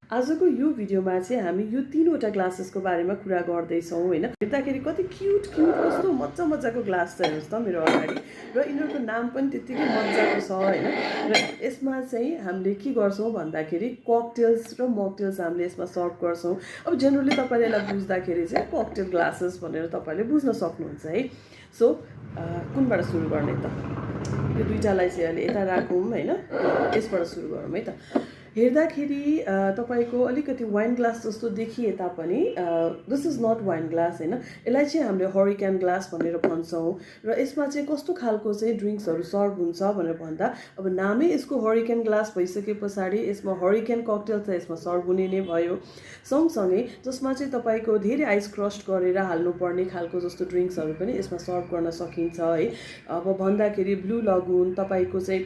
आजको यो भिडियोमा चाहिँ हामी यो तीनवटा ग्लासेसको बारेमा कुरा गर्दैछौँ हैन। हेर्दाखेरि कति क्युट कस्तो मजाको ग्लास छ हेर्नुस् त मेरो अगाडि र यिनीहरूको नाम पनि त्यतिकै मजाको छ हैन। र यसमा चाहिँ हामीले के गर्छौँ भन्दाखेरि ककटेल्स र मकटेल्स हामीले यसमा सर्भ गर्छौँ। अब जेनरली तपाईले यसलाई बुझ्दाखेरि चाहिँ ककटेल ग्लासेस भनेर तपाईले बुझ्न सक्नुहुन्छ है। सो कुनबाट सुरु गर्ने त? यो दुईटालाई चाहिँ अहिले यता राखौँ हैन। यसबाट सुरु गरौँ है त। हेर्दाखेरि तपाईको अलिकति वाइन ग्लास जस्तो देखिए तापनि this is not wine glass हैन। यसलाई चाहिँ हामीले हरिकेन ग्लास भनेर भन्छौँ र यसमा चाहिँ कस्तो खालको चाहिँ ड्रिङ्क्सहरू सर्भ हुन्छ भनेर भन्दा अब नामै यसको हरिकेन ग्लास भइसके पछाडि यसमा हरिकेन ककटेल त यसमा सर्भ हुने नै भयो। सँगसँगै जसमा चाहिँ तपाईको धेरै आइस क्रस्ट गरेर हाल्नुपर्ने खालको जस्तो ड्रिङ्क्सहरू पनि यसमा सर्भ गर्न सकिन्छ है। अब भन्दाखेरि ब्लू लगुन तपाईको चाहिँ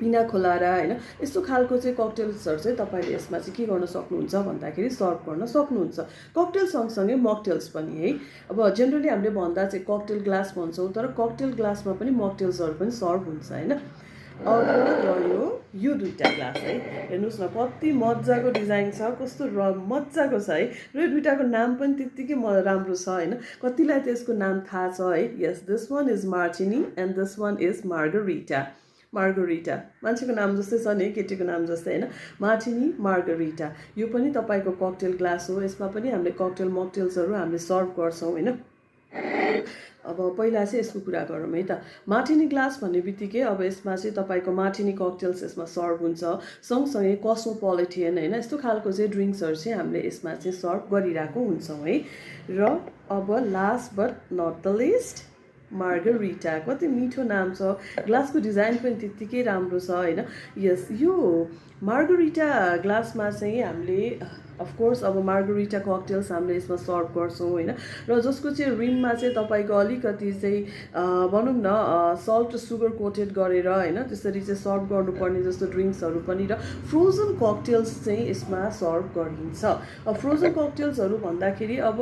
पिना खोलारा हैन यस्तो खालको चाहिँ ककटेल्सहरू चाहिँ तपाईले यसमा चाहिँ के गर्न सक्नुहुन्छ भन्दाखेरि सर्भ गर्न सक्नुहुन्छ। ककटेल सँगसँगै मकटेल्स पनि है। अब जेनरली हामीले भन्दा चाहिँ ककटेल ग्लास भन्छौँ तर ककटेल ग्लासमा पनि मकटेल्सहरू पनि सर्भ हुन्छ हैन। अब रह्यो यो दुईटा ग्लास है। हेर्नुस् न कति मजाको डिजाइन छ, कस्तो मजाको छ है। र यो दुईटाको नाम पनि त्यतिकै राम्रो छ हैन। कतिलाई त यसको नाम थाहा छ है। Yes, this one is martini and this one is margarita. Margarita मान्छेको नाम जस्तै छ नि, केटीको नाम जस्तै हैन। मार्टिनी मार्गरिटा यो पनि तपाईको ककटेल ग्लास हो। यसमा पनि हामीले ककटेल मकटेल्सहरू हामीले सर्भ गर्छौँ हैन। अब पहिला चाहिँ यसको कुरा गरौँ है त। मार्टिनी ग्लास भन्ने बित्तिकै अब यसमा चाहिँ तपाईको मार्टिनी ककटेल्स यसमा सर्भ हुन्छ। सँगसँगै कस्मोपोलिटियन हैन यस्तो खालको चाहिँ ड्रिङ्क्सहरू चाहिँ हामीले यसमा चाहिँ सर्भ गरिरहेको हुन्छौँ है। र अब last but not the list margarita. कति मिठो नाम छ, ग्लासको डिजाइन पनि त्यत्तिकै राम्रो छ हैन। यस, यो मार्गरिटा ग्लासमा चाहिँ हामीले अफकोर्स अब मार्गरिटा ककटेल्स हामीले यसमा सर्भ गर्छौँ हैन। र जसको चाहिँ रिममा चाहिँ तपाईको अलिकति चाहिँ भनौँ न सल्ट सुगर कोटेड गरेर हैन त्यसरी चाहिँ सर्भ गर्नुपर्ने जस्तो ड्रिङ्क्सहरू पनि र फ्रोजन ककटेल्स चाहिँ यसमा सर्भ गरिन्छ। अब फ्रोजन ककटेल्सहरू भन्दाखेरि अब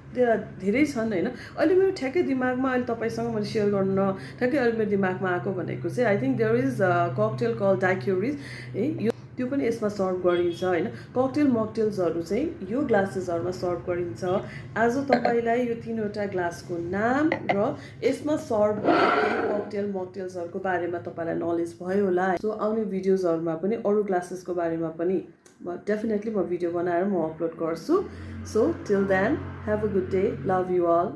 त्यहाँ धेरै छन् हैन। अहिले मेरो ठ्याक्कै दिमागमा अहिले तपाईसँग मैले सेयर गर्न ठ्याक्कै अहिले मेरो दिमागमा आएको भनेको चाहिँ I think there is cocktail call daiquiris है। यो त्यो पनि यसमा सर्भ गरिन्छ हैन। ककटेल मकटेल्सहरू चाहिँ यो ग्लासेसहरूमा सर्भ गरिन्छ। आज तपाईलाई यो तीनवटा ग्लासको नाम र यसमा सर्भ गर्ने ककटेल मकटेल्सहरूको बारेमा तपाईलाई नलेज भयो होला। सो आउने भिडियोजहरूमा पनि अरू ग्लासेसको बारेमा पनि डेफिनेटली म भिडियो बनाएर म अपलोड गर्छु। So till then, have a good day. Love you all.